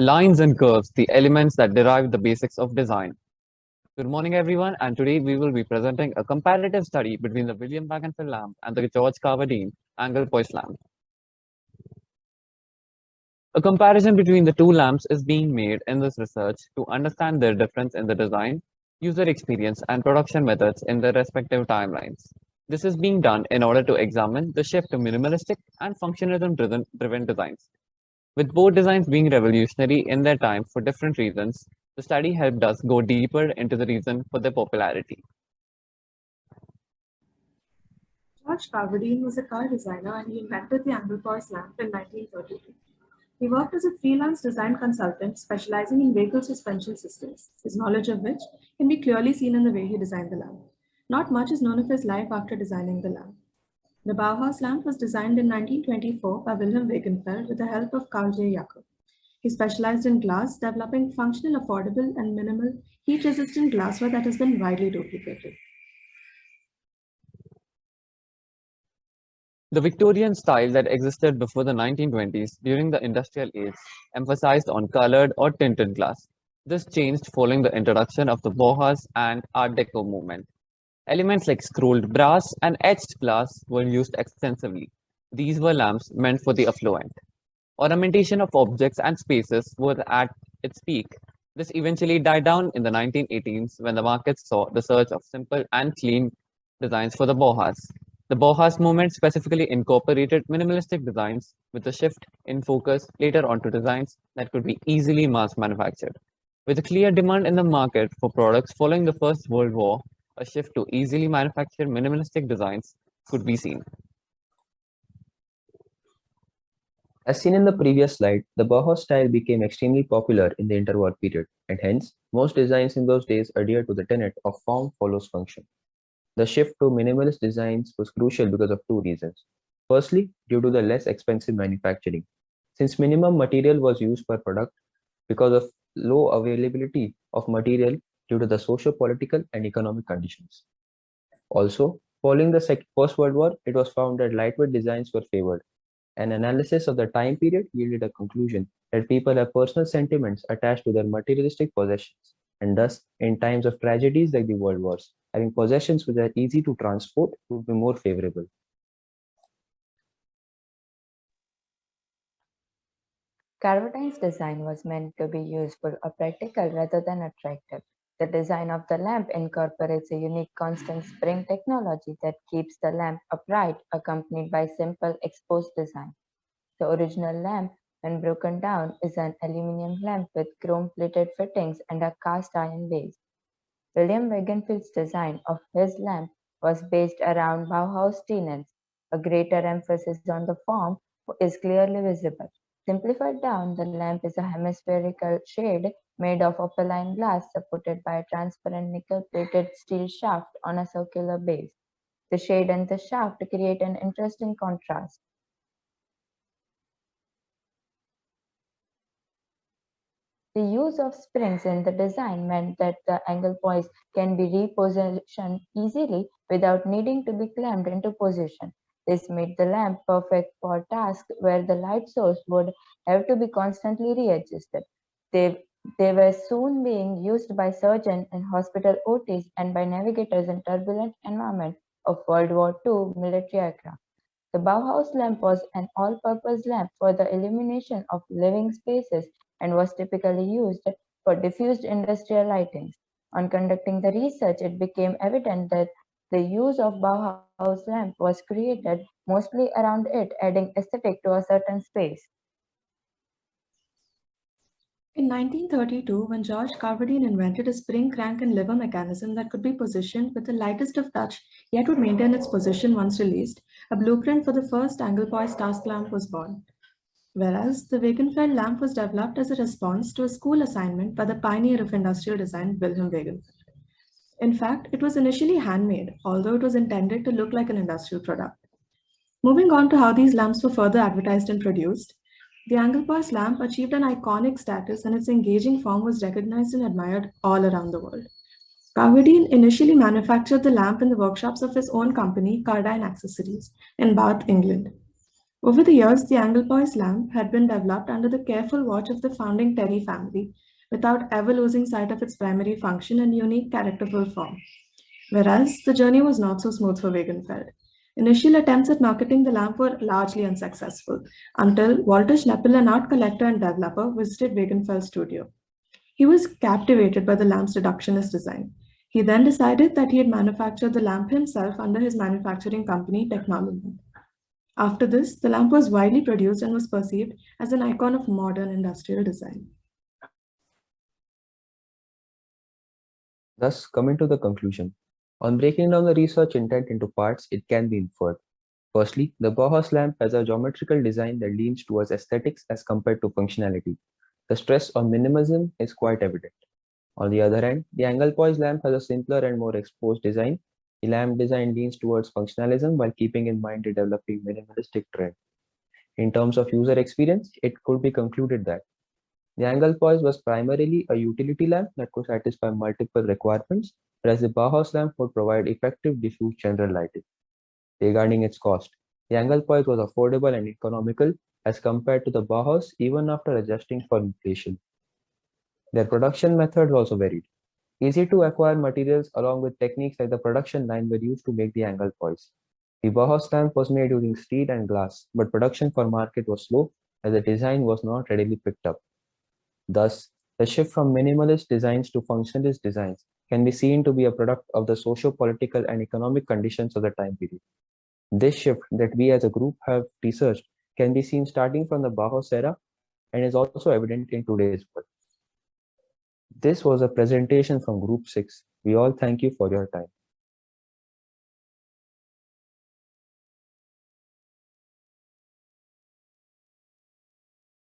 lines and curves, the elements that derive the basics of design. Good morning, everyone, and today we will be presenting a comparative study between the William Wagenfeld lamp and the George Carverdine Angelpoise lamp. A comparison between the two lamps is being made in this research to understand their difference in the design, user experience, and production methods in their respective timelines. This is being done in order to examine the shift to minimalistic and functionalism-driven designs. With both designs being revolutionary in their time for different reasons, the study helped us go deeper into the reason for their popularity. George Carverdine was a car designer and he invented the Angelpoise lamp in 1932. He worked as a freelance design consultant specializing in vehicle suspension systems, his knowledge of which can be clearly seen in the way he designed the lamp. Not much is known of his life after designing the lamp. The Bauhaus lamp was designed in 1924 by Wilhelm Wagenfeld with the help of Carl J. Jakob. He specialized in glass, developing functional, affordable, and minimal heat-resistant glassware that has been widely duplicated. The Victorian style that existed before the 1920s during the industrial age emphasized on colored or tinted glass. This changed following the introduction of the Bauhaus and Art Deco movement. Elements like scrolled brass and etched glass were used extensively. These were lamps meant for the affluent. Ornamentation of objects and spaces was at its peak. This eventually died down in the 1918s when the market saw the surge of simple and clean designs for the Bauhaus. The Bauhaus movement specifically incorporated minimalistic designs with a shift in focus later on to designs that could be easily mass manufactured. With a clear demand in the market for products following the First World War, a shift to easily manufactured minimalistic designs could be seen. As seen in the previous slide, the Bauhaus style became extremely popular in the interwar period, and hence, most designs in those days adhered to the tenet of form follows function. The shift to minimalist designs was crucial because of two reasons. Firstly, due to the less expensive manufacturing, since minimum material was used per product because of low availability of material due to the socio-political and economic conditions. Also, following the First World War, it was found that lightweight designs were favored. An analysis of the time period yielded a conclusion that people have personal sentiments attached to their materialistic possessions, and thus, in times of tragedies like the World Wars, having possessions which are easy to transport would be more favorable. Carverdine's design was meant to be useful or practical rather than attractive. The design of the lamp incorporates a unique constant spring technology that keeps the lamp upright, accompanied by simple exposed design. The original lamp, when broken down, is an aluminum lamp with chrome-plated fittings and a cast-iron base. William Wagenfeld's design of his lamp was based around Bauhaus tenets. A greater emphasis on the form is clearly visible. Simplified down, the lamp is a hemispherical shade made of opaline glass supported by a transparent nickel-plated steel shaft on a circular base. The shade and the shaft create an interesting contrast. The use of springs in the design meant that the Angelpoise can be repositioned easily without needing to be clamped into position. This made the lamp perfect for tasks where the light source would have to be constantly readjusted. They were soon being used by surgeons in hospital OTs and by navigators in turbulent environments of World War II military aircraft. The Bauhaus lamp was an all-purpose lamp for the illumination of living spaces and was typically used for diffused industrial lighting. On conducting the research, it became evident that the use of Bauhaus lamp was created mostly around it, adding aesthetic to a certain space. In 1932, when George Carverdine invented a spring crank and lever mechanism that could be positioned with the lightest of touch, yet would maintain its position once released, a blueprint for the first Angelpoise task lamp was born. Whereas the Wagenfeld lamp was developed as a response to a school assignment by the pioneer of industrial design, Wilhelm Wagenfeld. In fact, it was initially handmade, although it was intended to look like an industrial product. Moving on to how these lamps were further advertised and produced, the Angelpoise lamp achieved an iconic status and its engaging form was recognized and admired all around the world. Carverdine initially manufactured the lamp in the workshops of his own company, Cardine Accessories, in Bath, England. Over the years, the Angelpoise lamp had been developed under the careful watch of the founding Terry family, without ever losing sight of its primary function and unique characterful form. Whereas the journey was not so smooth for Wagenfeld. Initial attempts at marketing the lamp were largely unsuccessful until Walter Schneppel, an art collector and developer, visited Wagenfeld's studio. He was captivated by the lamp's reductionist design. He then decided that he had manufactured the lamp himself under his manufacturing company, Technology. After this, the lamp was widely produced and was perceived as an icon of modern industrial design. Thus, coming to the conclusion, on breaking down the research intent into parts, it can be inferred. Firstly, the Bauhaus lamp has a geometrical design that leans towards aesthetics as compared to functionality. The stress on minimalism is quite evident. On the other hand, the Angelpoise lamp has a simpler and more exposed design. The lamp design leans towards functionalism while keeping in mind the developing minimalistic trend. In terms of user experience, it could be concluded that the Angelpoise was primarily a utility lamp that could satisfy multiple requirements, whereas the Bauhaus lamp would provide effective diffuse general lighting. Regarding its cost, the Angelpoise was affordable and economical as compared to the Bauhaus even after adjusting for inflation. Their production methods also varied. Easy to acquire materials along with techniques like the production line were used to make the Angelpoise. The Bauhaus lamp was made using steel and glass, but production for market was slow as the design was not readily picked up. Thus, the shift from minimalist designs to functionalist designs can be seen to be a product of the socio-political and economic conditions of the time period. This shift that we as a group have researched can be seen starting from the Bauhaus era and is also evident in today's world. This was a presentation from Group 6. We all thank you for your time.